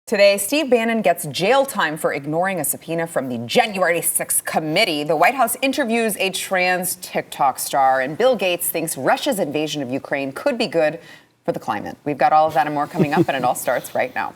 Today, Steve Bannon gets jail time for ignoring a subpoena from the January 6th committee. The White House interviews a trans TikTok star, and Bill Gates thinks Russia's invasion of Ukraine could be good for the climate. We've got all of that and more coming up, and it all starts right now.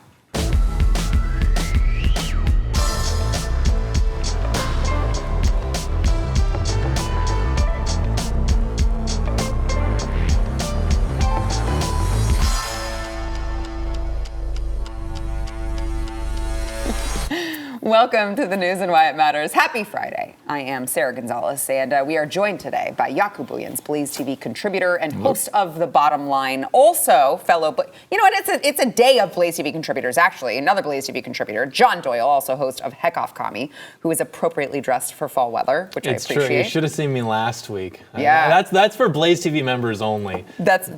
Welcome to the news and why it matters. Happy Friday. I am Sarah Gonzalez, and we are joined today by Jaco Booyens, BlazeTV contributor and host of The Bottom Line. Also, it's a day of BlazeTV contributors, actually. Another BlazeTV contributor, John Doyle, also host of Heck Off Commie, who is appropriately dressed for fall weather, which I appreciate. It's true. You should have seen me last week. Yeah. That's for BlazeTV members only. That's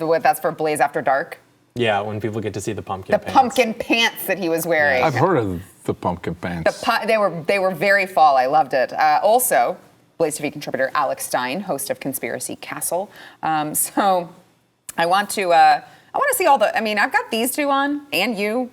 for Blaze After Dark? Yeah, when people get to see the pumpkin pants. The pumpkin pants that he was wearing. I've heard of the pumpkin pants. They were very fall. I loved it. Also, BlazeTV contributor Alex Stein, host of Conspiracy Castle. So I want to see all the. I mean, I've got these two on, and you.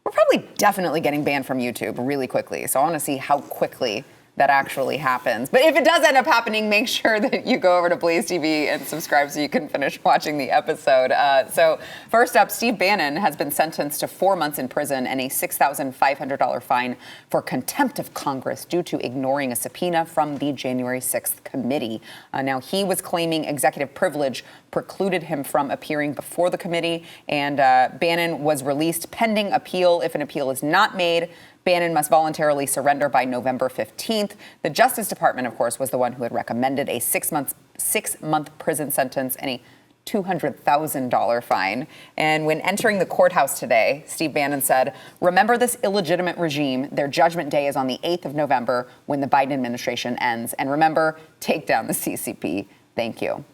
We're probably definitely getting banned from YouTube really quickly. So I want to see how quickly that actually happens. But if it does end up happening, make sure that you go over to BlazeTV and subscribe so you can finish watching the episode. So first up, Steve Bannon has been sentenced to 4 months in prison and a $6,500 fine for contempt of Congress due to ignoring a subpoena from the January 6th committee. Now, he was claiming executive privilege precluded him from appearing before the committee, and Bannon was released pending appeal. If an appeal is not made, Bannon must voluntarily surrender by November 15th. The Justice Department, of course, was the one who had recommended a six-month prison sentence and a $200,000 fine. And when entering the courthouse today, Steve Bannon said, "Remember this illegitimate regime. Their judgment day is on the 8th of November when the Biden administration ends. And remember, take down the CCP. Thank you."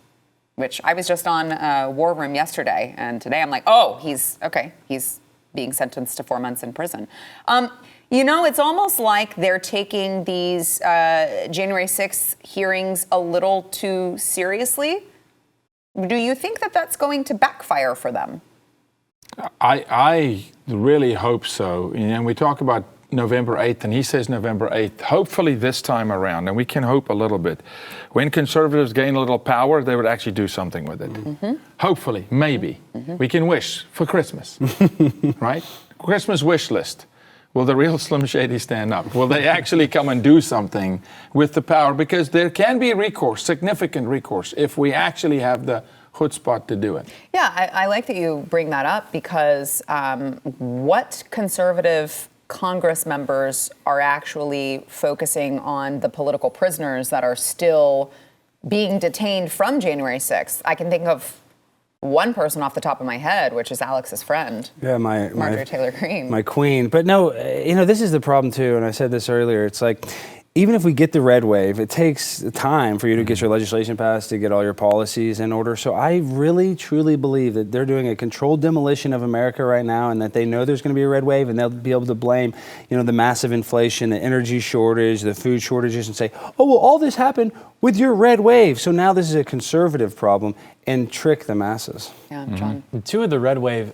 Which I was just on War Room yesterday, and today I'm like, oh, he's being sentenced to 4 months in prison. It's almost like they're taking these January 6th hearings a little too seriously. Do you think that that's going to backfire for them? I really hope so. And we talk about November 8th, and he says November 8th. Hopefully this time around, and we can hope a little bit, when conservatives gain a little power, they would actually do something with it. Mm-hmm. Hopefully, maybe. Mm-hmm. We can wish for Christmas, right? Christmas wish list. Will the real Slim Shady stand up? Will they actually come and do something with the power? Because there can be recourse, significant recourse, if we actually have the chutzpah to do it. Yeah, I like that you bring that up, because what conservative Congress members are actually focusing on the political prisoners that are still being detained from January 6th. I can think of one person off the top of my head, which is Alex's friend. Yeah, Marjorie Taylor Greene. My queen. But no, this is the problem too, and I said this earlier, it's like, even if we get the red wave, it takes time for you to get your legislation passed, to get all your policies in order. So I really, truly believe that they're doing a controlled demolition of America right now, and that they know there's going to be a red wave, and they'll be able to blame, the massive inflation, the energy shortage, the food shortages, and say, oh, well, all this happened with your red wave. So now this is a conservative problem, and trick the masses. Yeah, John. To the red wave,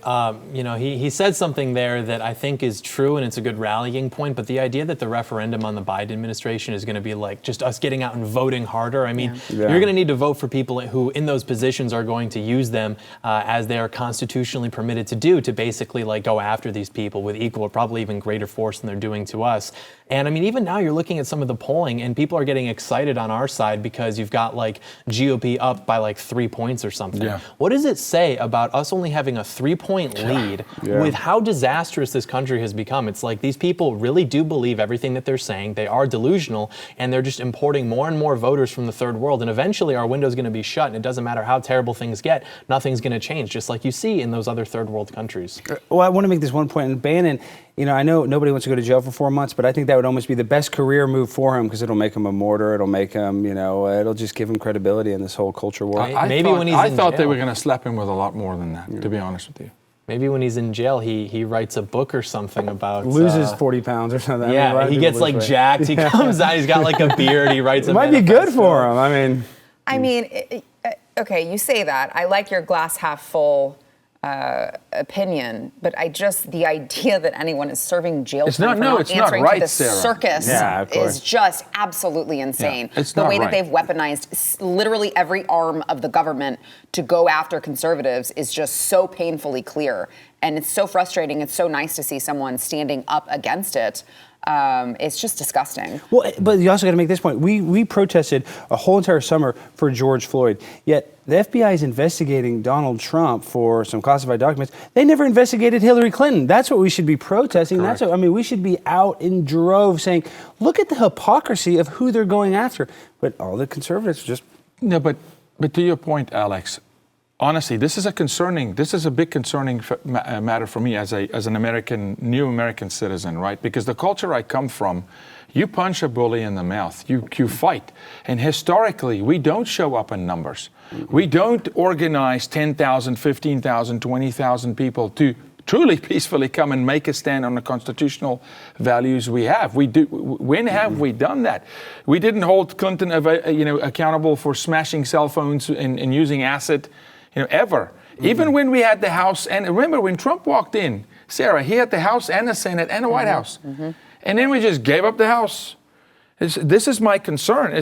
he said something there that I think is true, and it's a good rallying point. But the idea that the referendum on the Biden administration is going to be like just us getting out and voting harder. I mean, you're going to need to vote for people who in those positions are going to use them as they are constitutionally permitted to do, to basically go after these people with equal or probably even greater force than they're doing to us. And I mean, even now you're looking at some of the polling, and people are getting excited on our side because you've got GOP up by 3 points or something. Yeah. What does it say about us only having a 3-point lead with how disastrous this country has become? It's like these people really do believe everything that they're saying. They are delusional, and they're just importing more and more voters from the third world. And eventually our window's going to be shut, and it doesn't matter how terrible things get, nothing's going to change, just like you see in those other third world countries. Well, I want to make this one point. And Bannon, I know nobody wants to go to jail for 4 months, but I think that would almost be the best career move for him, because it'll make him a martyr. It'll make him, it'll just give him credibility in this whole culture war. I thought they were going to slap him with a lot more than that, to be honest with you. Maybe when he's in jail, he writes a book or something about... Loses 40 pounds or something. Yeah, he gets jacked. He comes out, he's got a beard, he writes a It might be good for him, okay, you say that. I like your glass half full opinion, but the idea that anyone is serving jail It's time not- for no, not it's not answering right, to the Sarah. circus Yeah, of course. is just absolutely insane. Yeah, it's the not way that right. they've weaponized literally every arm of the government to go after conservatives is just so painfully clear. And it's so frustrating. It's so nice to see someone standing up against it. It's just disgusting. Well, but you also got to make this point. We protested a whole entire summer for George Floyd, yet the FBI is investigating Donald Trump for some classified documents. They never investigated Hillary Clinton. That's what we should be protesting. Correct. That's what, I mean, we should be out in droves saying, look at the hypocrisy of who they're going after. But all the conservatives just... No, but to your point, Alex, honestly, this is a big concerning matter for me as an new American citizen, right? Because the culture I come from, you punch a bully in the mouth, you fight. And historically, we don't show up in numbers. We don't organize 10,000, 15,000, 20,000 people to truly peacefully come and make a stand on the constitutional values we have. We do. When have we done that? We didn't hold Clinton, accountable for smashing cell phones and using acid, ever. Even when we had the House, and remember when Trump walked in, Sarah, he had the House and the Senate and the White House, and then we just gave up the House. This is my concern.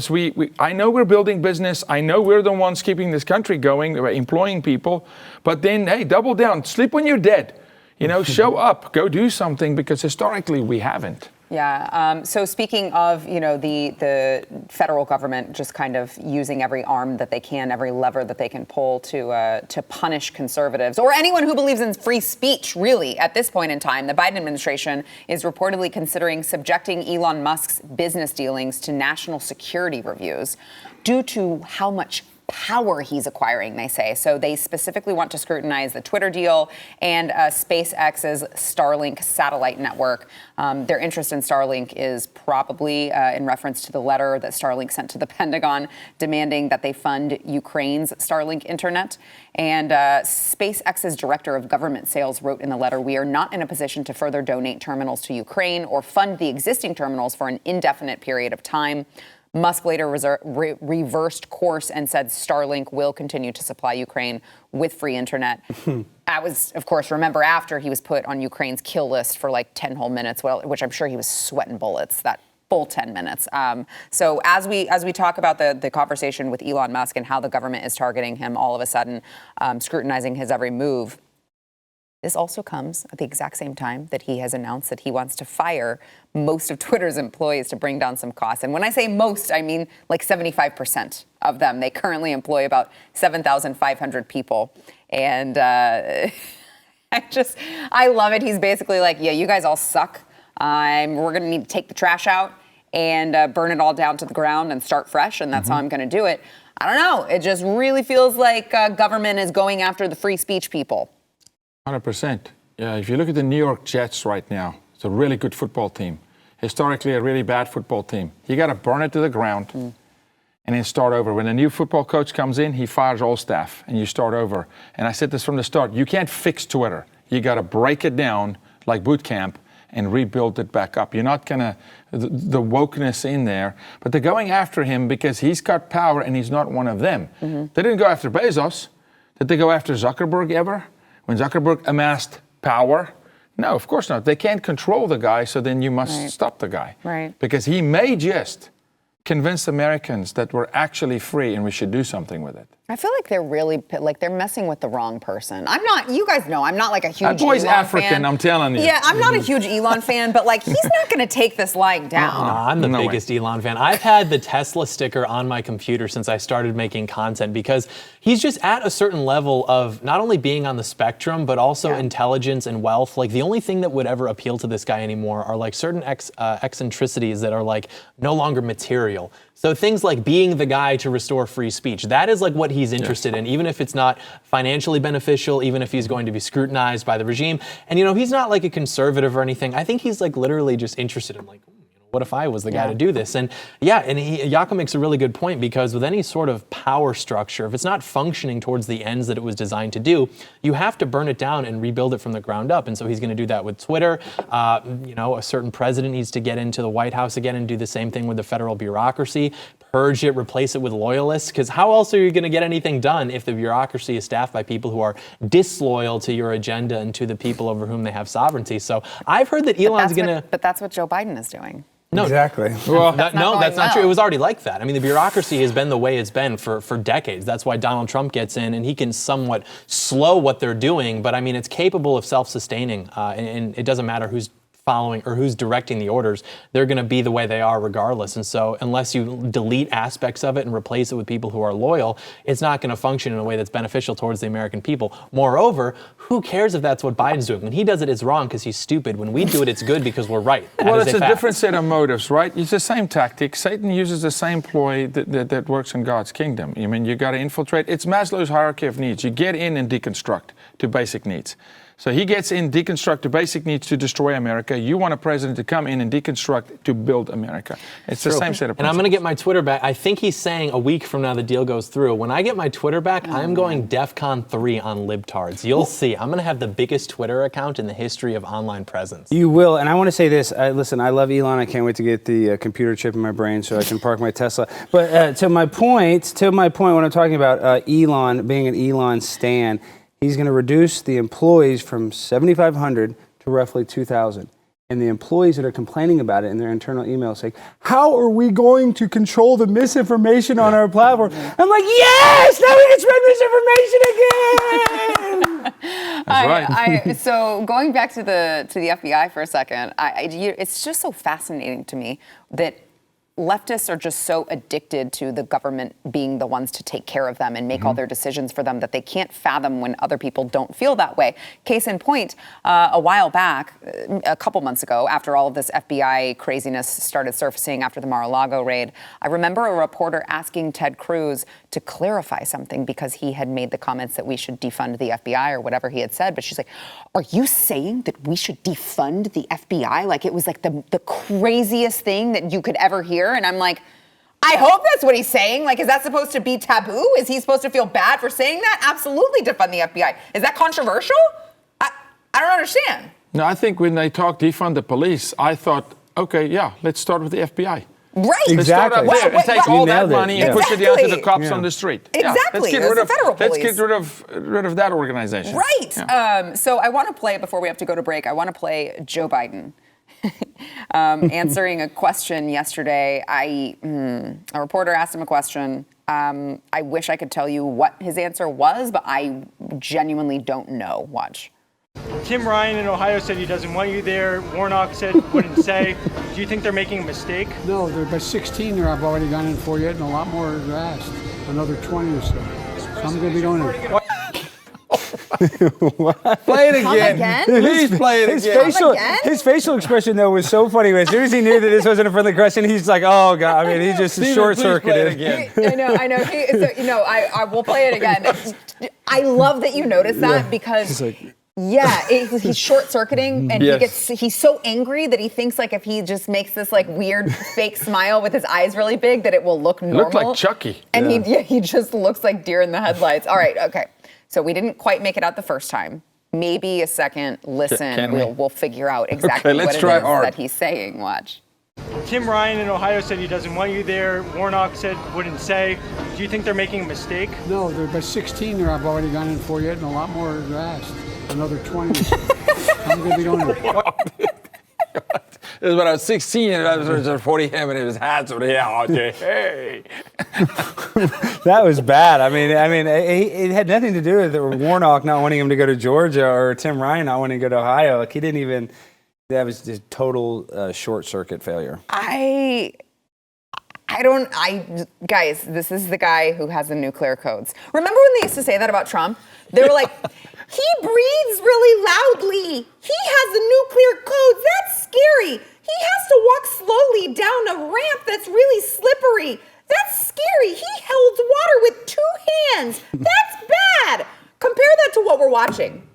I know we're building business. I know we're the ones keeping this country going, employing people. But then, hey, double down. Sleep when you're dead. Show up. Go do something, because historically we haven't. Yeah. So speaking of, the federal government just kind of using every arm that they can, every lever that they can pull to punish conservatives or anyone who believes in free speech, really, at this point in time, the Biden administration is reportedly considering subjecting Elon Musk's business dealings to national security reviews due to how much power he's acquiring, they say. So they specifically want to scrutinize the Twitter deal and SpaceX's Starlink satellite network. Their interest in Starlink is probably in reference to the letter that Starlink sent to the Pentagon demanding that they fund Ukraine's Starlink internet. And SpaceX's director of government sales wrote in the letter, "We are not in a position to further donate terminals to Ukraine or fund the existing terminals for an indefinite period of time." Musk later reversed course and said Starlink will continue to supply Ukraine with free internet. That was, of course, remember after he was put on Ukraine's kill list for like 10 whole minutes, which I'm sure he was sweating bullets that full 10 minutes. So as we talk about the conversation with Elon Musk and how the government is targeting him all of a sudden, scrutinizing his every move, this also comes at the exact same time that he has announced that he wants to fire most of Twitter's employees to bring down some costs. And when I say most, I mean like 75% of them. They currently employ about 7,500 people. And I love it. He's basically like, yeah, you guys all suck. We're going to need to take the trash out and burn it all down to the ground and start fresh. And that's how I'm going to do it. I don't know. It just really feels like government is going after the free speech people. 100%. Yeah, if you look at the New York Jets right now, it's a really good football team. Historically, a really bad football team. You got to burn it to the ground and then start over. When a new football coach comes in, he fires all staff and you start over. And I said this from the start, you can't fix Twitter. You got to break it down like boot camp and rebuild it back up. You're not going to, the wokeness in there, but they're going after him because he's got power and he's not one of them. They didn't go after Bezos. Did they go after Zuckerberg ever? When Zuckerberg amassed power? No, of course not. They can't control the guy, so then you must stop the guy. Right. Because he may just convince Americans that we're actually free and we should do something with it. I feel like they're really, they're messing with the wrong person. I'm not, you guys know, I'm not like a huge That boy's Elon African, fan. I'm telling you. Yeah, I'm not a huge Elon fan, but like, he's not going to take this lying down. No, I'm the No way. biggest Elon fan. I've had the Tesla sticker on my computer since I started making content because he's just at a certain level of not only being on the spectrum, but also intelligence and wealth. Like the only thing that would ever appeal to this guy anymore are like certain eccentricities that are like no longer material. So things like being the guy to restore free speech, that is like what he's interested in, even if it's not financially beneficial, even if he's going to be scrutinized by the regime. And, you know, he's not like a conservative or anything. I think he's like literally just interested in like, what if I was the guy to do this? And Jakob makes a really good point because with any sort of power structure, if it's not functioning towards the ends that it was designed to do, you have to burn it down and rebuild it from the ground up. And so he's going to do that with Twitter. A certain president needs to get into the White House again and do the same thing with the federal bureaucracy. purge it, replace it with loyalists? Because how else are you going to get anything done if the bureaucracy is staffed by people who are disloyal to your agenda and to the people over whom they have sovereignty? So I've heard that Elon's going to... But that's what Joe Biden is doing. No, exactly. Well, that's not true. It was already like that. I mean, the bureaucracy has been the way it's been for decades. That's why Donald Trump gets in, and he can somewhat slow what they're doing. But I mean, it's capable of self-sustaining, and it doesn't matter who's following or who's directing the orders. They're going to be the way they are regardless. And so unless you delete aspects of it and replace it with people who are loyal, it's not going to function in a way that's beneficial towards the American people. Moreover, who cares if that's what Biden's doing? When he does it, it's wrong because he's stupid. When we do it, it's good because we're right. Well, it's a different set of motives, right? It's the same tactic. Satan uses the same ploy that works in God's kingdom. I mean, you got to infiltrate. It's Maslow's hierarchy of needs. You get in and deconstruct to basic needs. So he gets in, deconstruct the basic needs to destroy America. You want a president to come in and deconstruct to build America. It's the same set of principles. And I'm going to get my Twitter back. I think he's saying a week from now the deal goes through. When I get my Twitter back, I'm going DEFCON 3 on libtards. You'll see. I'm going to have the biggest Twitter account in the history of online presence. You will. And I want to say this. Listen, I love Elon. I can't wait to get the computer chip in my brain so I can park my Tesla. But to my point, when I'm talking about Elon being an Elon stan, he's going to reduce the employees from 7,500 to roughly 2,000. And the employees that are complaining about it in their internal emails saying, how are we going to control the misinformation on our platform? I'm like, yes, now we can spread misinformation again. That's right. So going back to the FBI for a second, it's just so fascinating to me that leftists are just so addicted to the government being the ones to take care of them and make all their decisions for them that they can't fathom when other people don't feel that way. Case in point, a while back, a couple months ago, after all of this FBI craziness started surfacing after the Mar-a-Lago raid, I remember a reporter asking Ted Cruz to clarify something because he had made the comments that we should defund the FBI or whatever he had said. But she's like, are you saying that we should defund the FBI? Like it was like the craziest thing that you could ever hear. And I'm like, I hope that's what he's saying. Like, is that supposed to be taboo? Is he supposed to feel bad for saying that? Absolutely defund the FBI. Is that controversial? I don't understand. No, I think when they talk defund the police, I thought, okay, yeah, let's start with the FBI. Right. Let's start up there and take all that money and push it down to the cops on the street. Exactly. Yeah, let's Let's get rid of that organization. Right. Yeah. So I want to play, before we have to go to break, I want to play Joe Biden. Answering a question yesterday. A reporter asked him a question. I wish I could tell you what his answer was, but I genuinely don't know. Watch. Tim Ryan in Ohio said he doesn't want you there. Warnock said wouldn't say. Do you think they're making a mistake? No, there are 16 there I've already gone in for yet, and a lot more are asked. Another 20 or so. So I'm going to be going in. Play it again. Please play it again. His facial expression, though, was so funny. As soon as he knew that this wasn't a friendly question, he's like, oh, God. I mean, he just short-circuited. I know. I will play it again. I love that you noticed that because... he's short-circuiting, and he's so angry that he thinks like if he just makes this like weird fake smile with his eyes really big that it will look normal. Look like Chucky. And he just looks like deer in the headlights. All right, okay. So we didn't quite make it out the first time. Maybe a second listen, we'll figure out exactly what it is that he's saying. Watch. Tim Ryan in Ohio said he doesn't want you there. Warnock said wouldn't say. Do you think they're making a mistake? No, there are 16 there I've already gone in for yet, and a lot more are asked. Another 20 or so. I'm going to be going in. It was when I was 16 and I was 40 him and his hats over here. Hey. That was bad. I mean, it had nothing to do with Warnock not wanting him to go to Georgia or Tim Ryan not wanting to go to Ohio. Like he didn't even. That was just total short circuit failure. Guys, this is the guy who has the nuclear codes. Remember when they used to say that about Trump? They were like, he breathes really loudly. He has the nuclear codes. That's scary. He has to walk slowly down a ramp that's really slippery. That's scary. He holds water with 2 hands. That's bad. Compare that to what we're watching.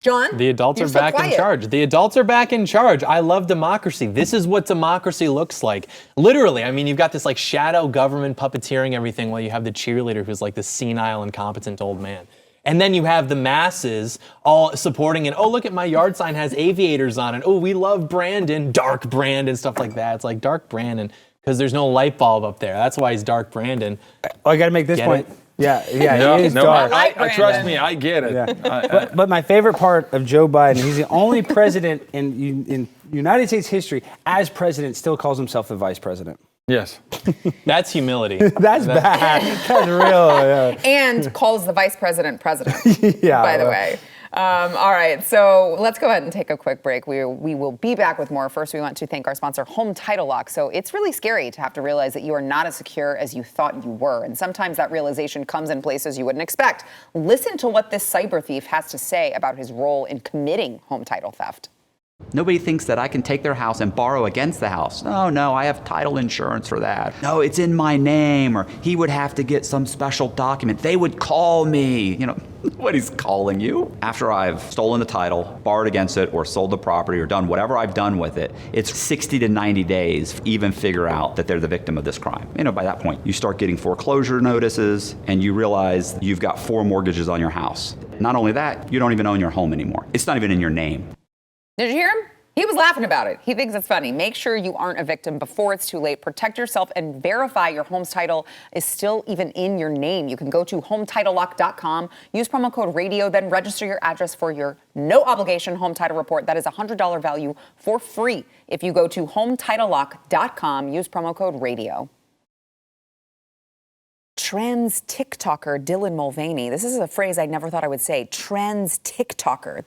John? The adults are back in charge. The adults are back in charge. I love democracy. This is what democracy looks like. Literally, I mean, you've got this like shadow government puppeteering everything while you have the cheerleader who's like the senile, incompetent old man. And then you have the masses all supporting it. Oh, look at my yard sign has aviators on it. Oh, we love Brandon, dark Brandon, stuff like that. It's like dark Brandon. because there's no light bulb up there. That's why he's Dark Brandon. Oh, I got to make this Get point. it? Yeah, No, he is no, dark. trust me, I get it. Yeah. But my favorite part of Joe Biden, he's the only president in United States history as president still calls himself the vice president. Yes. That's humility. That's bad. That's real. Yeah. And calls the vice president president, Yeah, by the way. All right, so let's go ahead and take a quick break. We will be back with more. First, we want to thank our sponsor, Home Title Lock. So it's really scary to have to realize that you are not as secure as you thought you were. And sometimes that realization comes in places you wouldn't expect. Listen to what this cyber thief has to say about his role in committing home title theft. Nobody thinks that I can take their house and borrow against the house. No, I have title insurance for that. No, it's in my name, or he would have to get some special document. They would call me. Nobody's calling you. After I've stolen the title, borrowed against it, or sold the property, or done whatever I've done with it, it's 60 to 90 days to even figure out that they're the victim of this crime. By that point, you start getting foreclosure notices, and you realize you've got 4 mortgages on your house. Not only that, you don't even own your home anymore. It's not even in your name. Did you hear him? He was laughing about it. He thinks it's funny. Make sure you aren't a victim before it's too late. Protect yourself and verify your home's title is still even in your name. You can go to HometitleLock.com, use promo code RADIO, then register your address for your no obligation home title report. That is a $100 value for free if you go to HometitleLock.com, use promo code RADIO. Trans TikToker Dylan Mulvaney. This is a phrase I never thought I would say. Trans TikToker.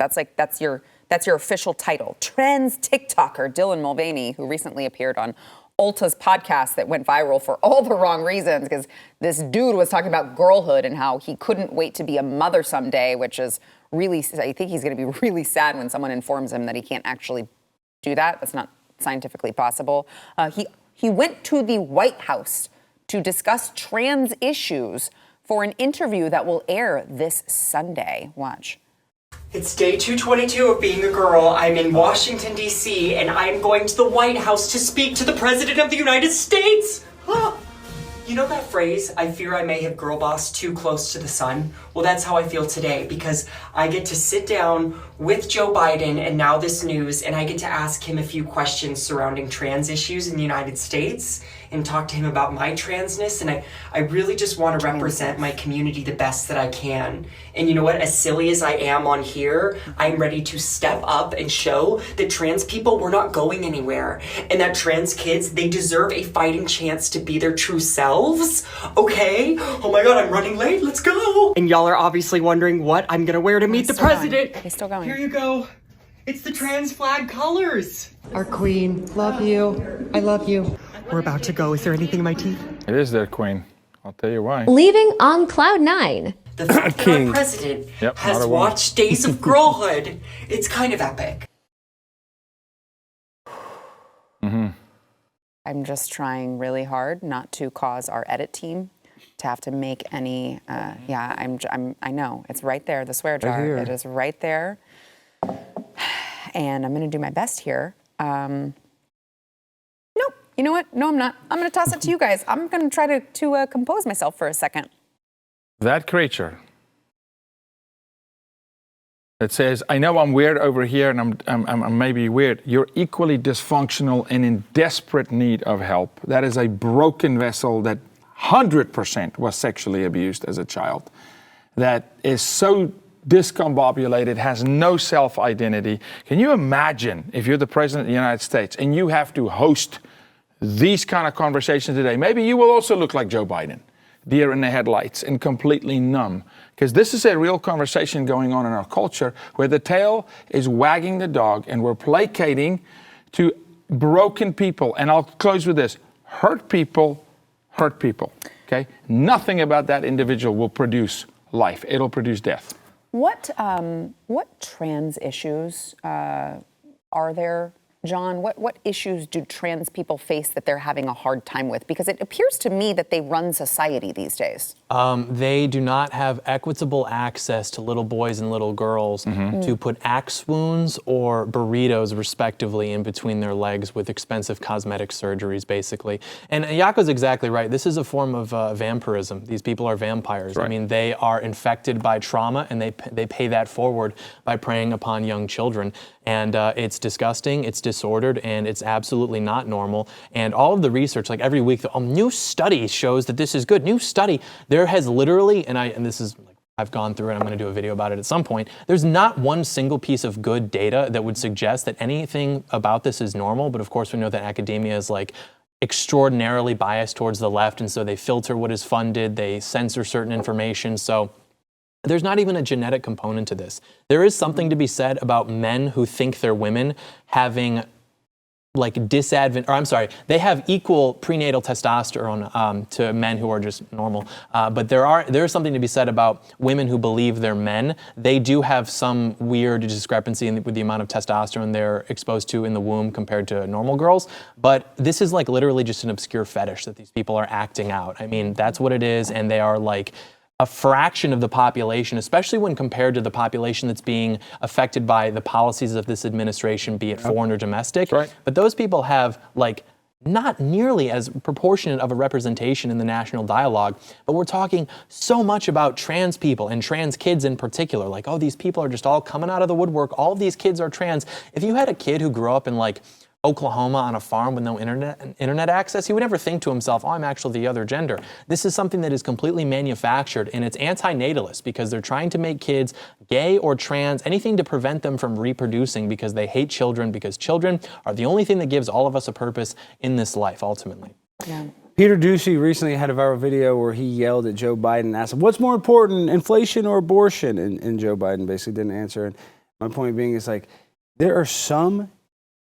That's your official title. Trans TikToker Dylan Mulvaney, who recently appeared on Ulta's podcast that went viral for all the wrong reasons, because this dude was talking about girlhood and how he couldn't wait to be a mother someday, which is really, I think he's going to be really sad when someone informs him that he can't actually do that. That's not scientifically possible. He went to the White House to discuss trans issues for an interview that will air this Sunday. Watch. It's day 222 of being a girl. I'm in Washington, D.C., and I'm going to the White House to speak to the President of the United States. You know that phrase, I fear I may have girl bossed too close to the sun? Well, that's how I feel today, because I get to sit down with Joe Biden and now this news, and I get to ask him a few questions surrounding trans issues in the United States and talk to him about my transness. And I really just want to represent my community the best that I can. And you know what? As silly as I am on here, I'm ready to step up and show that trans people, we're not going anywhere. And that trans kids, they deserve a fighting chance to be their true selves. Okay? Oh my God, I'm running late. Let's go. And y'all are obviously wondering what I'm gonna wear to meet the president. He's still going. Here you go. It's the trans flag colors. Our queen, love you. I love you. We're about to go. Is there anything in my teeth? It is their queen. I'll tell you why. Leaving on cloud 9. The fact that our president has watched Days of Girlhood, it's kind of epic. Mm-hmm. I'm just trying really hard not to cause our edit team to have to make any. I know it's right there, the swear jar. Right here. It is right there, and I'm going to do my best here. Nope. You know what? No, I'm not. I'm going to toss it to you guys. I'm going to try to compose myself for a second. That creature that says, I know I'm weird over here and I'm maybe weird. You're equally dysfunctional and in desperate need of help. That is a broken vessel that 100% was sexually abused as a child. That is so discombobulated, has no self-identity. Can you imagine if you're the president of the United States and you have to host these kind of conversations today? Maybe you will also look like Joe Biden, deer in the headlights and completely numb. Because this is a real conversation going on in our culture where the tail is wagging the dog and we're placating to broken people. And I'll close with this. Hurt people, okay? Nothing about that individual will produce life. It'll produce death. What trans issues are there, John? What issues do trans people face that they're having a hard time with? Because it appears to me that they run society these days. They do not have equitable access to little boys and little girls to put axe wounds or burritos, respectively, in between their legs with expensive cosmetic surgeries, basically. And Jaco's exactly right. This is a form of vampirism. These people are vampires. Right. I mean, they are infected by trauma, and they pay that forward by preying upon young children. And it's disgusting. It's disordered, and it's absolutely not normal. And all of the research, like every week, the new study shows that this is good. New study, there has literally, and this is like, I've gone through it, I'm going to do a video about it at some point. There's not one single piece of good data that would suggest that anything about this is normal, but of course we know that academia is like extraordinarily biased towards the left, and so they filter what is funded, they censor certain information, so there's not even a genetic component to this. There is something to be said about men who think they're women having like they have equal prenatal testosterone to men who are just normal. But there is something to be said about women who believe they're men. They do have some weird discrepancy with the amount of testosterone they're exposed to in the womb compared to normal girls. But this is like literally just an obscure fetish that these people are acting out. I mean, that's what it is, and they are like a fraction of the population, especially when compared to the population that's being affected by the policies of this administration, be it foreign or domestic. Right. But those people have like not nearly as proportionate of a representation in the national dialogue. But we're talking so much about trans people and trans kids in particular. Like, oh, these people are just all coming out of the woodwork. All of these kids are trans. If you had a kid who grew up in like Oklahoma on a farm with no internet access, he would never think to himself, oh, I'm actually the other gender. This is something that is completely manufactured, and it's anti-natalist because they're trying to make kids gay or trans, anything to prevent them from reproducing because they hate children, because children are the only thing that gives all of us a purpose in this life, ultimately. Yeah. Peter Ducey recently had a viral video where he yelled at Joe Biden and asked him, what's more important, inflation or abortion? And Joe Biden basically didn't answer. And my point being is like, there are some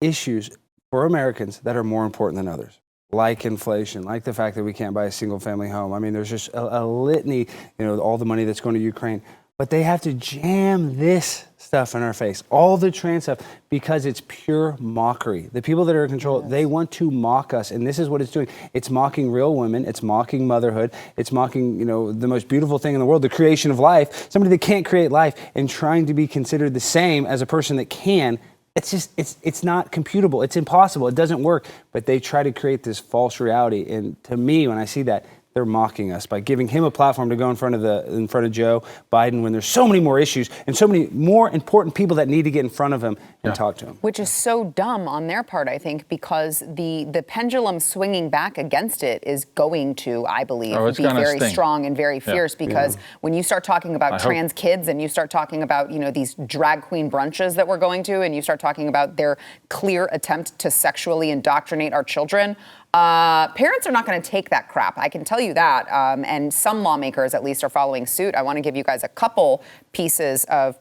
issues for Americans that are more important than others, like inflation, like the fact that we can't buy a single family home. I mean, there's just a litany, all the money that's going to Ukraine, but they have to jam this stuff in our face, all the trans stuff, because it's pure mockery. The people that are in control, they want to mock us, and this is what it's doing. It's mocking real women, it's mocking motherhood, it's mocking, the most beautiful thing in the world, the creation of life, somebody that can't create life, and trying to be considered the same as a person that can. It's not computable. It's impossible. It doesn't work. But they try to create this false reality. And to me, when I see that, they're mocking us by giving him a platform to go in front of Joe Biden when there's so many more issues and so many more important people that need to get in front of him and talk to him. Which is so dumb on their part, I think, because the pendulum swinging back against it is going to, I believe, be very strong and very fierce because when you start talking about trans kids and you start talking about, these drag queen brunches that we're going to, and you start talking about their clear attempt to sexually indoctrinate our children, parents are not going to take that crap. I can tell you that. And some lawmakers, at least, are following suit. I want to give you guys a couple pieces of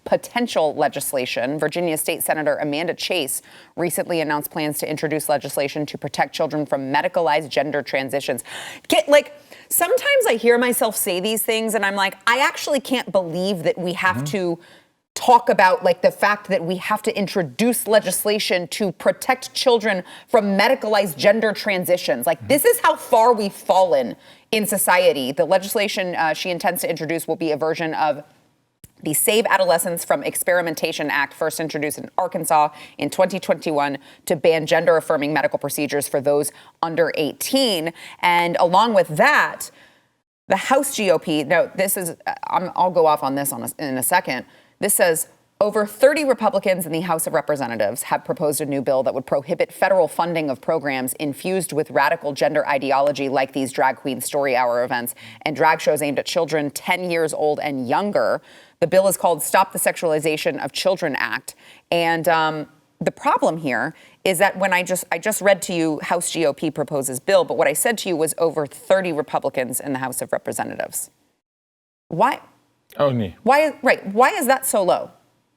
potential legislation. Virginia State Senator Amanda Chase recently announced plans to introduce legislation to protect children from medicalized gender transitions. Sometimes I hear myself say these things, and I'm like, I actually can't believe that we have to talk about the fact that we have to introduce legislation to protect children from medicalized gender transitions. This is how far we've fallen in society. The legislation she intends to introduce will be a version of the Save Adolescents from Experimentation Act, first introduced in Arkansas in 2021 to ban gender-affirming medical procedures for those under 18. And along with that, the House GOP, now this is, I'll go off on this in a second. This says over 30 Republicans in the House of Representatives have proposed a new bill that would prohibit federal funding of programs infused with radical gender ideology like these drag queen story hour events and drag shows aimed at children 10 years old and younger. The bill is called Stop the Sexualization of Children Act. And the problem here is that when I just read to you House GOP proposes bill, but what I said to you was over 30 Republicans in the House of Representatives. Why? Only. Why is that so low?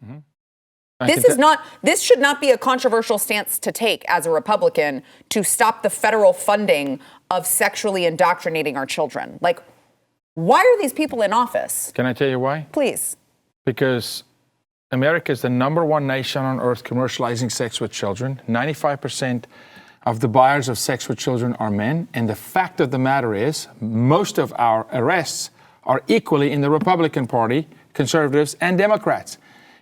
Mm-hmm. This should not be a controversial stance to take as a Republican to stop the federal funding of sexually indoctrinating our children. Why are these people in office? Can I tell you why? Please. Because America is the #1 nation on earth commercializing sex with children. 95% of the buyers of sex with children are men. And the fact of the matter is, most of our arrests are equally in the Republican Party, conservatives and Democrats.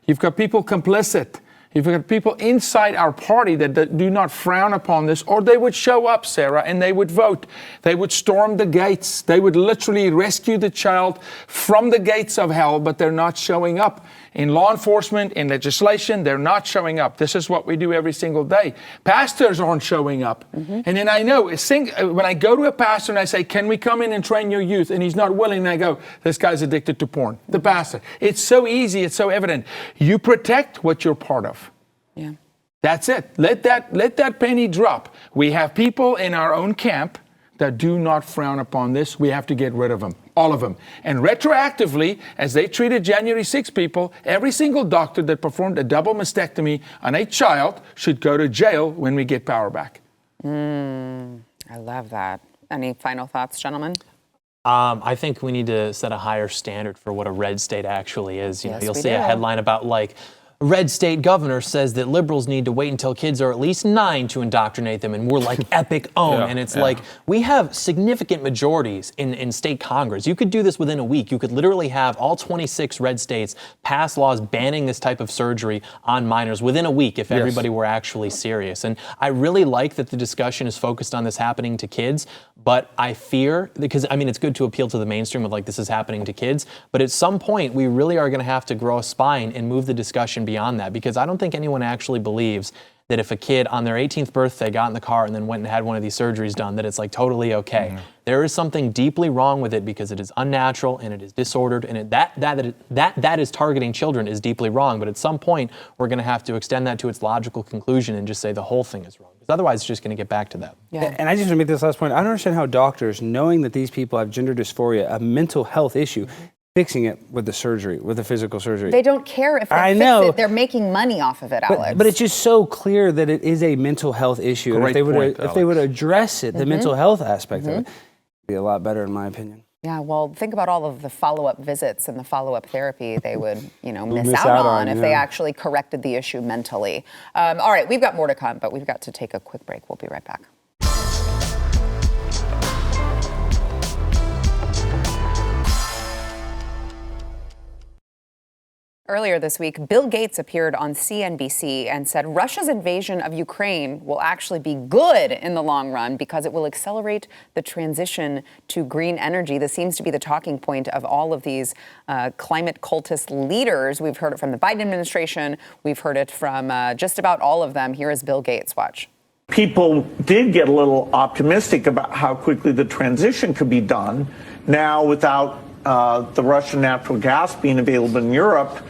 You've got people complicit. You've got people inside our party that do not frown upon this, or they would show up, Sarah, and they would vote. They would storm the gates. They would literally rescue the child from the gates of hell, but they're not showing up. in law enforcement, in legislation, they're not showing up. This is what we do every single day. Pastors aren't showing up. And then I know, when I go to a pastor and I say, can we come in and train your youth? And he's not willing, and I go, this guy's addicted to porn. The pastor. It's so easy, it's so evident. You protect what you're part of. Yeah. That's it. Let that penny drop. We have people in our own camp that do not frown upon this. We have to get rid of them, all of them. And retroactively, as they treated January 6 people, every single doctor that performed a double mastectomy on a child should go to jail when we get power back. I love that. Any final thoughts, gentlemen? I think we need to set a higher standard for what a red state actually is. Yes, You'll we see a do. headline about like, red state governor says that liberals need to wait until kids are at least 9 to indoctrinate them, and we're like epic own. Yeah, and it's yeah. like, we have significant majorities in state Congress. You could do this within a week. You could literally have all 26 red states pass laws banning this type of surgery on minors within a week if everybody were actually serious. And I really like that the discussion is focused on this happening to kids, but I fear, because I mean, it's good to appeal to the mainstream of like, this is happening to kids, but at some point we really are going to have to grow a spine and move the discussion beyond that, because I don't think anyone actually believes that if a kid on their 18th birthday got in the car and then went and had one of these surgeries done, that it's like totally okay. There is something deeply wrong with it because it is unnatural and it is disordered, and that is targeting children is deeply wrong. But at some point, we're going to have to extend that to its logical conclusion and just say the whole thing is wrong. Because otherwise, it's just going to get back to that. Yeah. And I just want to make this last point. I don't understand how doctors, knowing that these people have gender dysphoria, a mental health issue, fixing it with the surgery, with the physical surgery. They don't care if they I fix know. it. They're making money off of it, Alex. But it's just so clear that it is a mental health issue. And Great if they would point, address it, the mental health aspect of it, it'd be a lot better, in my opinion. Yeah, well, think about all of the follow-up visits and the follow-up therapy they would, miss miss out out on on, if yeah. they actually corrected the issue mentally. All right, we've got more to come, but we've got to take a quick break. We'll be right back. Earlier this week, Bill Gates appeared on CNBC and said Russia's invasion of Ukraine will actually be good in the long run because it will accelerate the transition to green energy. This seems to be the talking point of all of these climate cultist leaders. We've heard it from the Biden administration. We've heard it from just about all of them. Here is Bill Gates. Watch. People did get a little optimistic about how quickly the transition could be done. Now, without the Russian natural gas being available in Europe,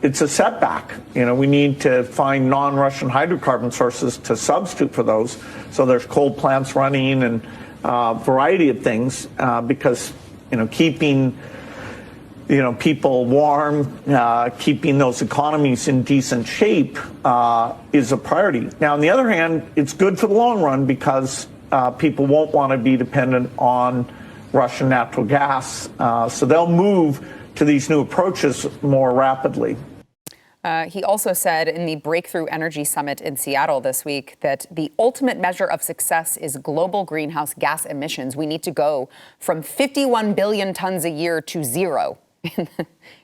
it's a setback. We need to find non-Russian hydrocarbon sources to substitute for those. So there's coal plants running and a variety of things because, keeping, people warm, keeping those economies in decent shape is a priority. Now, on the other hand, it's good for the long run because people won't want to be dependent on Russian natural gas. So they'll move to these new approaches more rapidly. He also said in the Breakthrough Energy Summit in Seattle this week that the ultimate measure of success is global greenhouse gas emissions. We need to go from 51 billion tons a year to 0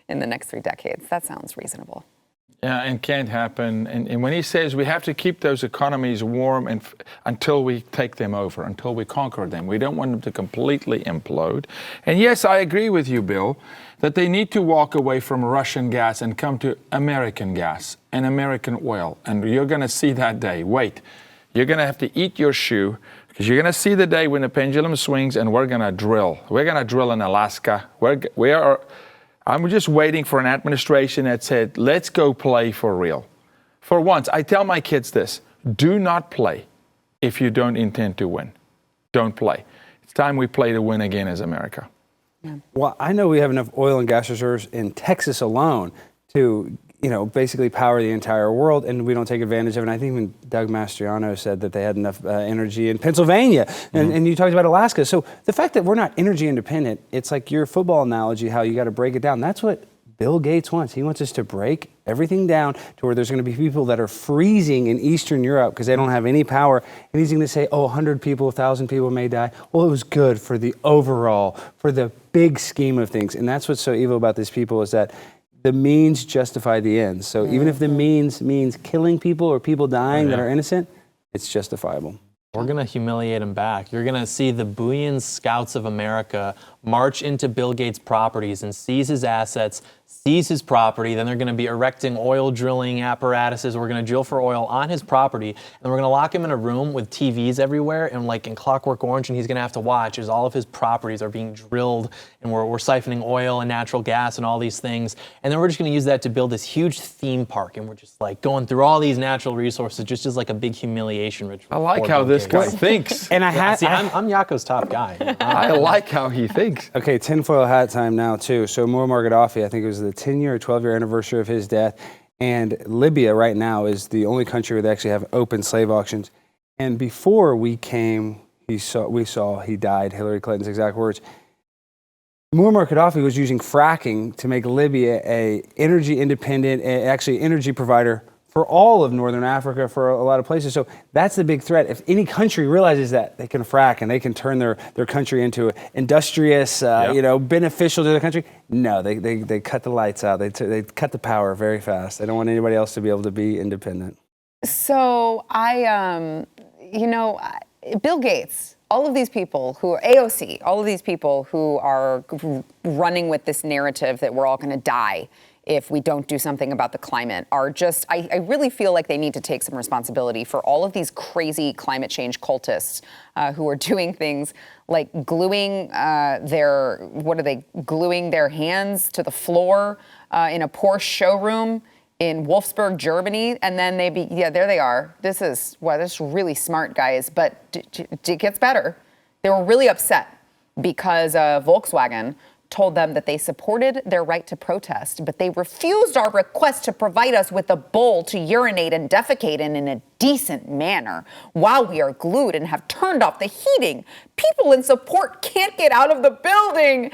in the next 3 decades. That sounds reasonable. Yeah, and can't happen. And when he says we have to keep those economies warm until we take them over, until we conquer them, we don't want them to completely implode. And yes, I agree with you, Bill, that they need to walk away from Russian gas and come to American gas and American oil. And you're going to see that day. Wait, you're going to have to eat your shoe because you're going to see the day when the pendulum swings and we're going to drill. We're going to drill in Alaska. I'm just waiting for an administration that said, let's go play for real. For once, I tell my kids this, do not play if you don't intend to win. Don't play. It's time we play to win again as America. Yeah. Well, I know we have enough oil and gas reserves in Texas alone to, basically power the entire world, and we don't take advantage of it. And I think even Doug Mastriano said that they had enough energy in Pennsylvania, and you talked about Alaska. So the fact that we're not energy independent, it's like your football analogy, how you got to break it down. That's what Bill Gates wants. He wants us to break everything down to where there's going to be people that are freezing in Eastern Europe because they don't have any power. And he's going to say, 100 people, 1,000 people may die. Well, it was good for the overall, for the big scheme of things. And that's what's so evil about these people is that the means justify the ends. So even if the means killing people or people dying that are innocent, it's justifiable. We're going to humiliate them back. You're going to see the Boolean Scouts of America march into Bill Gates' properties and seize his assets, seize his property. Then they're going to be erecting oil drilling apparatuses. We're going to drill for oil on his property, and we're going to lock him in a room with TVs everywhere and like in Clockwork Orange, and he's going to have to watch as all of his properties are being drilled, and we're siphoning oil and natural gas and all these things. And then we're just going to use that to build this huge theme park, and we're just like going through all these natural resources just as like a big humiliation ritual. I like how this guy thinks. And I'm Yako's top guy. I like how he thinks. Okay, tinfoil hat time now, too. So Muammar Gaddafi, I think it was the 10-year or 12-year anniversary of his death. And Libya right now is the only country where they actually have open slave auctions. And before we came, we saw he died, Hillary Clinton's exact words. Muammar Gaddafi was using fracking to make Libya a energy independent, actually energy provider for all of Northern Africa, for a lot of places. So that's the big threat. If any country realizes that, they can frack and they can turn their country into industrious, beneficial to their country. No, they cut the lights out. They cut the power very fast. They don't want anybody else to be able to be independent. So Bill Gates, all of these people who are AOC, all of these people who are running with this narrative that we're all going to die if we don't do something about the climate are just, I really feel like they need to take some responsibility for all of these crazy climate change cultists who are doing things like gluing gluing their hands to the floor in a Porsche showroom in Wolfsburg, Germany, and then there they are. This is really smart, guys, but it gets better. They were really upset because Volkswagen told them that they supported their right to protest, but they refused our request to provide us with a bowl to urinate and defecate in a decent manner while we are glued and have turned off the heating. People in support can't get out of the building.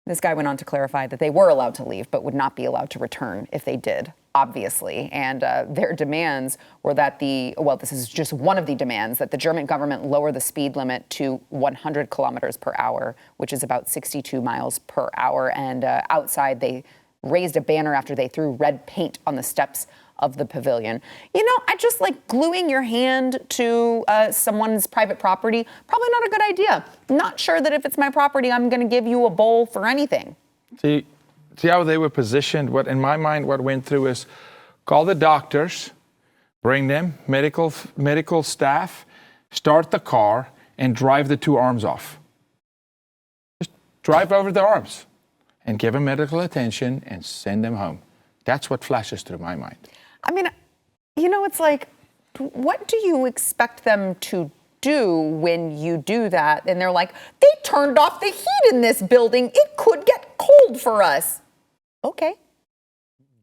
This guy went on to clarify that they were allowed to leave, but would not be allowed to return if they did, obviously. And their demands were that this is just one of the demands, that the German government lower the speed limit to 100 kilometers per hour, which is about 62 miles per hour. And outside, they raised a banner after they threw red paint on the steps of the pavilion. I just like gluing your hand to someone's private property. Probably not a good idea. Not sure that if it's my property, I'm going to give you a bowl for anything. See how they were positioned? What in my mind, what went through is call the doctors, bring them, medical staff, start the car, and drive the two arms off. Just drive over the arms and give them medical attention and send them home. That's what flashes through my mind. I mean, it's like, what do you expect them to do when you do that? And they're like, they turned off the heat in this building. It could get cold for us. Okay.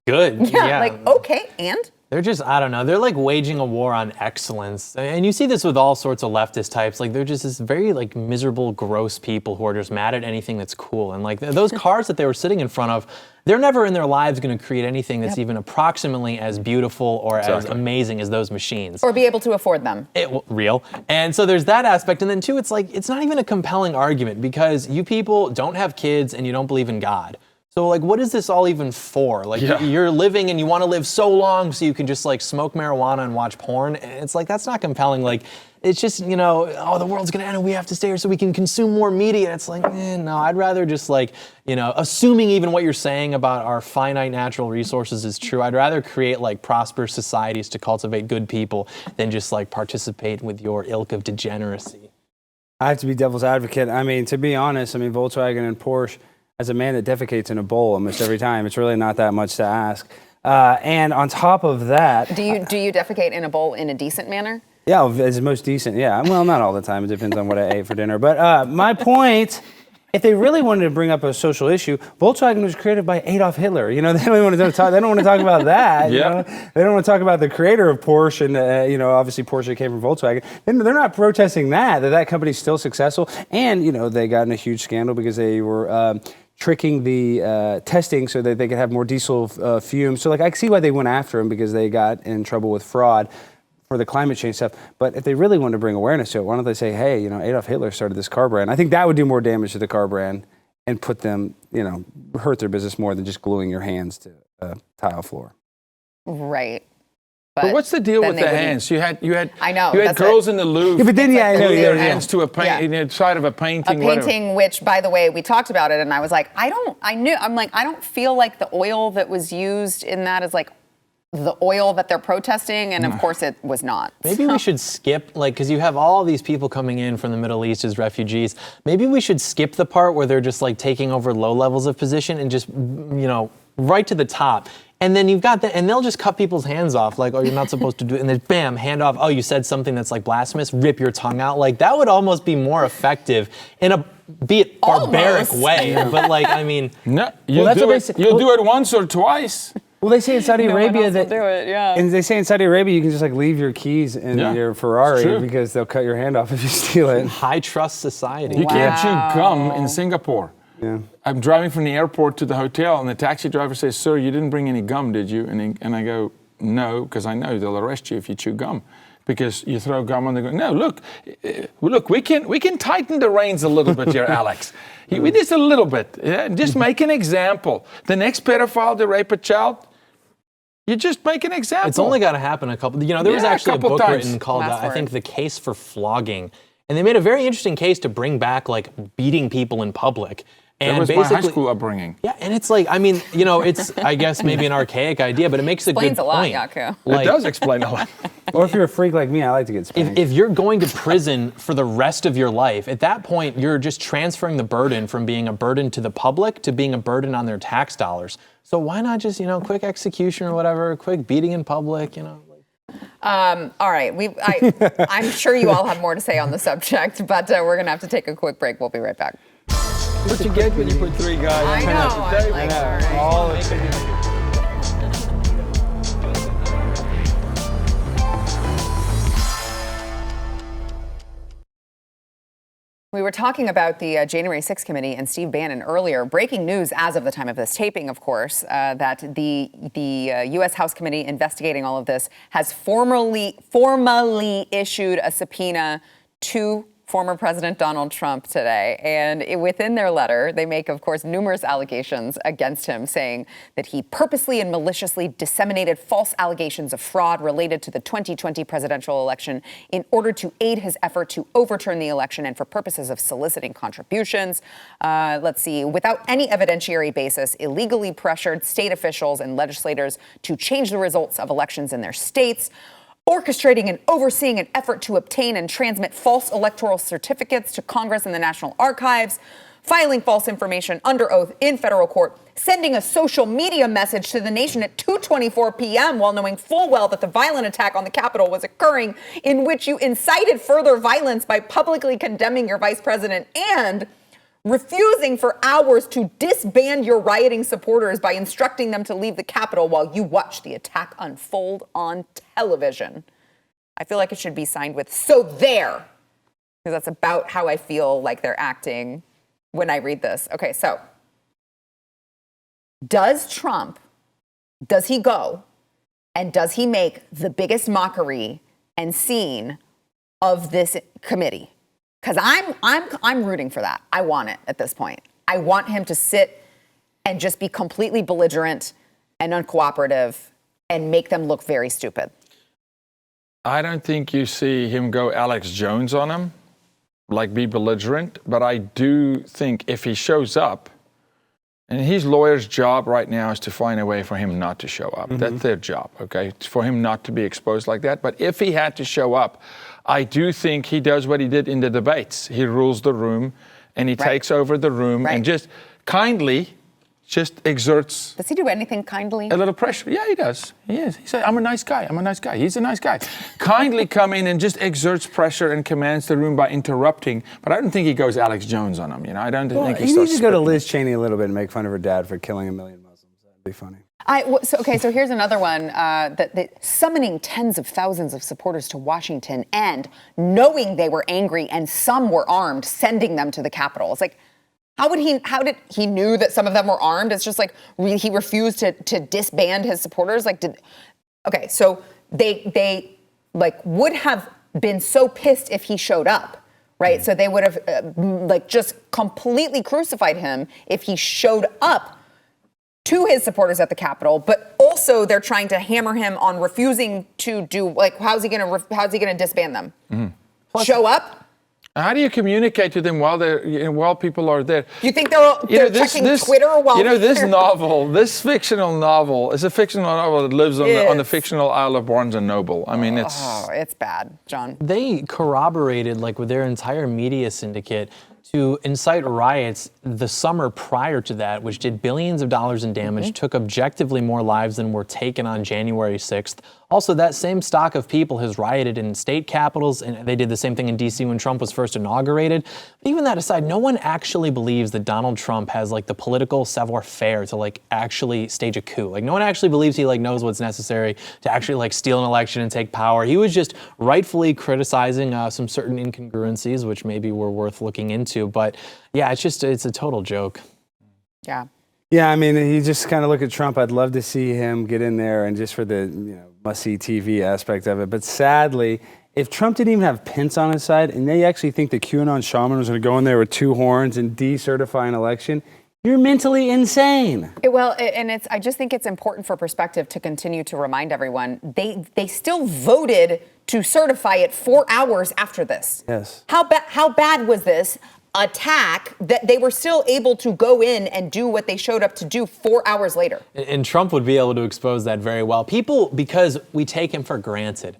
Good. Yeah. Like, okay, and? They're just, I don't know, they're like waging a war on excellence. And you see this with all sorts of leftist types. Like, they're just this very like miserable, gross people who are just mad at anything that's cool. And like those cars that they were sitting in front of, they're never in their lives going to create anything that's even approximately as beautiful or as amazing as those machines. Or be able to afford them. Real. And so there's that aspect. And then two, it's like, it's not even a compelling argument because you people don't have kids and you don't believe in God. So like, what is this all even for? Like, you're living and you want to live so long so you can just like smoke marijuana and watch porn. And it's like, that's not compelling. Like, it's just, the world's going to end and we have to stay here so we can consume more media. It's like, no, I'd rather just like, assuming even what you're saying about our finite natural resources is true, I'd rather create like prosperous societies to cultivate good people than just like participate with your ilk of degeneracy. I have to be devil's advocate. I mean, to be honest, Volkswagen and Porsche, as a man that defecates in a bowl almost every time, it's really not that much to ask. And on top of that... Do you defecate in a bowl in a decent manner? Yeah, it's most decent, yeah. Well, not all the time. It depends on what I ate for dinner. But my point, if they really wanted to bring up a social issue, Volkswagen was created by Adolf Hitler. They don't want to talk about that. They don't want to talk about the creator of Porsche and, obviously Porsche came from Volkswagen. And they're not protesting that company's still successful. And, they got in a huge scandal because they were... tricking the testing so that they could have more diesel fumes. So, I can see why they went after him because they got in trouble with fraud for the climate change stuff. But if they really wanted to bring awareness to it, why don't they say, hey, Adolf Hitler started this car brand. I think that would do more damage to the car brand and put them, hurt their business more than just gluing your hands to a tile floor. Right. But what's the deal then with they the wouldn't- hands? You had I know, you had that's girls it. in the Louvre. Yeah, but then, yeah, I know, glue yeah, their yeah. hands to a paint, inside of a A painting. whatever. painting, which, by the way, we talked about it, and I was like, I don't feel like the oil that was used in that is like the oil that they're protesting, and of course it was not. Maybe we should skip, because you have all these people coming in from the Middle East as refugees. Maybe we should skip the part where they're just like taking over low levels of position and just, right to the top. And then you've got that, and they'll just cut people's hands off, like, oh, you're not supposed to do it. And then bam, hand off. Oh, you said something that's like blasphemous, rip your tongue out. Like, that would almost be more effective in a, be it barbaric way. But No, you'll do it once or twice. Well, they say in Saudi Arabia that, do it, yeah. and they say in Saudi Arabia you can just like leave your keys in your it's Ferrari true. because they'll cut your hand off if you steal it. high trust society. You can't chew gum in Singapore. Yeah. I'm driving from the airport to the hotel, and the taxi driver says, "Sir, you didn't bring any gum, did you?" And I go, "No, because I know they'll arrest you if you chew gum, because you throw gum on the ground." No, look, we can tighten the reins a little bit here, Alex. We just a little bit. Yeah? Just make an example. The next pedophile to rape a child, you just make an example. It's only got to happen a couple. There was actually a couple book times. written called, Last I word. think, The Case for Flogging. And they made a very interesting case to bring back, like, beating people in public. That And was my basically, high school upbringing. yeah, and it's like, it's, I guess, maybe an archaic idea, but it makes Explains a good a lot, point. Yaku. It does explain a lot. Or if you're a freak like me, I like to get spanked. If you're going to prison for the rest of your life, at that point, you're just transferring the burden from being a burden to the public to being a burden on their tax dollars. So why not just, quick execution or whatever, quick beating in public, All right, I'm sure you all have more to say on the subject, but we're going to have to take a quick break. We'll be right back. What you get when you put three guys I on know, the I'm table? like, all right. All the We were talking about the January 6th committee and Steve Bannon earlier. Breaking news as of the time of this taping, of course, that the U.S. House committee investigating all of this has formally issued a subpoena to former President Donald Trump today. And within their letter, they make, of course, numerous allegations against him, saying that he purposely and maliciously disseminated false allegations of fraud related to the 2020 presidential election in order to aid his effort to overturn the election and for purposes of soliciting contributions. Let's see, without any evidentiary basis, illegally pressured state officials and legislators to change the results of elections in their states, orchestrating and overseeing an effort to obtain and transmit false electoral certificates to Congress and the National Archives, filing false information under oath in federal court, sending a social media message to the nation at 2:24 p.m. while knowing full well that the violent attack on the Capitol was occurring, in which you incited further violence by publicly condemning your vice president, and refusing for hours to disband your rioting supporters by instructing them to leave the Capitol while you watch the attack unfold on television. I feel like it should be signed with "so there," because that's about how I feel like they're acting when I read this. Okay, so does he go and does he make the biggest mockery and scene of this committee? Because I'm rooting for that. I want it at this point. I want him to sit and just be completely belligerent and uncooperative and make them look very stupid. I don't think you see him go Alex Jones on him, like be belligerent. But I do think if he shows up, and his lawyer's job right now is to find a way for him not to show up. That's their job, okay? It's for him not to be exposed like that. But if he had to show up, I do think he does what he did in the debates. He rules the room, and he takes over the room and just kindly just exerts. Does he do anything kindly? A little pressure. Yeah, he does. He is. He said, I'm a nice guy. I'm a nice guy. He's a nice guy. Kindly come in and just exerts pressure and commands the room by interrupting. But I don't think he goes Alex Jones on him. I don't think he He starts needs to go to spitting. Liz Cheney a little bit and make fun of her dad for killing 1 million Muslims. That'd be funny. So here's another one, that summoning tens of thousands of supporters to Washington and knowing they were angry and some were armed, sending them to the Capitol. It's like, how did he knew that some of them were armed? It's just like he refused to disband his supporters. So they would have been so pissed if he showed up, right? So they would have just completely crucified him if he showed up to his supporters at the Capitol, but also they're trying to hammer him on refusing to do, like, how's he gonna disband them? Show up? How do you communicate to them while people are there? You think they're checking Twitter while this fictional novel is a fictional novel that lives on the fictional Isle of Barnes and Noble. I mean, it's bad, John. They corroborated, like, with their entire media syndicate to incite riots the summer prior to that, which did billions of dollars in damage, took objectively more lives than were taken on January 6th. Also, that same stock of people has rioted in state capitals, and they did the same thing in D.C. when Trump was first inaugurated. But even that aside, no one actually believes that Donald Trump has, like, the political savoir-faire to, like, actually stage a coup. Like, no one actually believes he, like, knows what's necessary to actually, like, steal an election and take power. He was just rightfully criticizing some certain incongruencies, which maybe were worth looking into. But yeah, it's a total joke. Yeah. Yeah, I mean, you just kind of look at Trump. I'd love to see him get in there, and just for the must-see TV aspect of it. But sadly, if Trump didn't even have Pence on his side, and they actually think the QAnon shaman was going to go in there with 2 horns and decertify an election, you're mentally insane. I just think it's important for perspective to continue to remind everyone they still voted to certify it 4 hours after this. Yes. How bad was this attack that they were still able to go in and do what they showed up to do 4 hours later? And Trump would be able to expose that very well. People, because we take him for granted,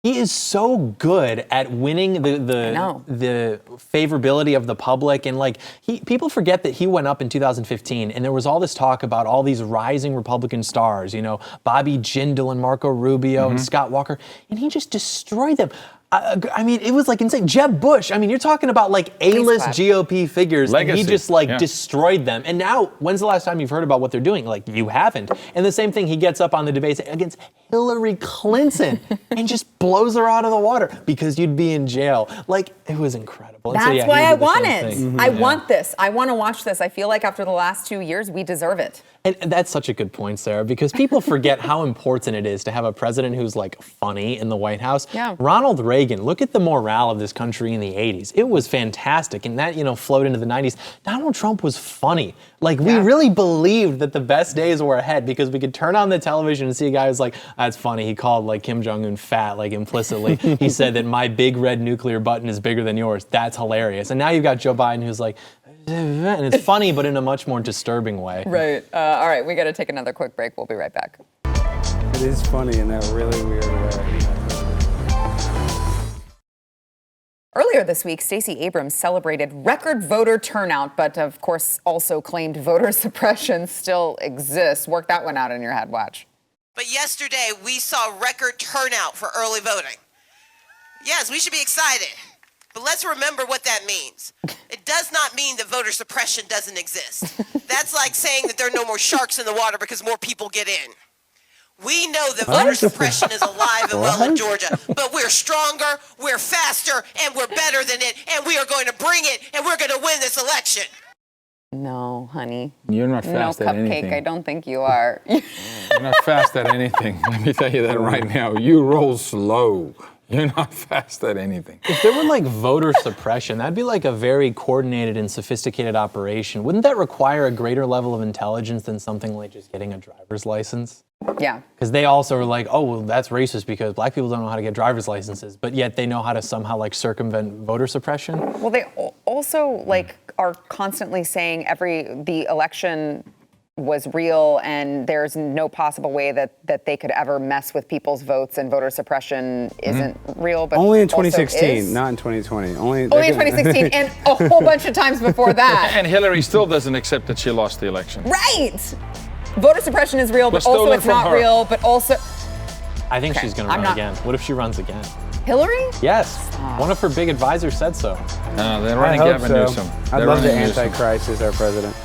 he is so good at winning the favorability of the public. And like people forget that he went up in 2015 and there was all this talk about all these rising Republican stars, Bobby Jindal and Marco Rubio and Scott Walker, and he just destroyed them. I mean, it was like insane. Jeb Bush, I mean, you're talking about like A-list GOP figures. Legacy. And he just destroyed them. And now, when's the last time you've heard about what they're doing? Like, you haven't. And the same thing, he gets up on the debates against Hillary Clinton and just blows her out of the water because you'd be in jail. Like, it was incredible. That's why I want it. I want this. I want to watch this. I feel like after the last 2 years, we deserve it. And that's such a good point, Sarah, because people forget how important it is to have a president who's like funny in the White House. Yeah. Ronald Reagan, look at the morale of this country in the 80s. It was fantastic. And that, flowed into the 90s. Donald Trump was funny. Like, we really believed that the best days were ahead because we could turn on the television and see a guy who's like, that's funny. He called like Kim Jong-un fat, like implicitly. He said that my big red nuclear button is bigger than yours. That's hilarious. And now you've got Joe Biden who's like, and it's funny, but in a much more disturbing way. Right. All right, we got to take another quick break. We'll be right back. It is funny in that really weird way. Earlier this week, Stacey Abrams celebrated record voter turnout, but of course also claimed voter suppression still exists. Work that one out in your head. Watch. But yesterday, we saw record turnout for early voting. Yes, we should be excited. But let's remember what that means. It does not mean that voter suppression doesn't exist. That's like saying that there are no more sharks in the water because more people get in. We know that voter suppression is alive and well in Georgia, but we're stronger, we're faster, and we're better than it, and we are going to bring it, and we're going to win this election. No, honey. You're not fast at anything. Cupcake, I don't think you are. You're not fast at anything. Let me tell you that right now. You roll slow. You're not fast at anything. If there were like voter suppression, that'd be like a very coordinated and sophisticated operation. Wouldn't that require a greater level of intelligence than something like just getting a driver's license? Yeah. Because they also are like, oh, well, that's racist because black people don't know how to get driver's licenses, but yet they know how to somehow like circumvent voter suppression. Well, they also like are constantly saying the election was real and there's no possible way that they could ever mess with people's votes and voter suppression isn't real. But only in 2016, not in 2020. Only in 2016 and a whole bunch of times before that. And Hillary still doesn't accept that she lost the election. Right. Voter suppression is real, but also it's not real, but also... I think she's going to run again. What if she runs again? Hillary? Yes. One of her big advisors said so. They're running Gavin Newsom. I'd love the Antichrist as our president.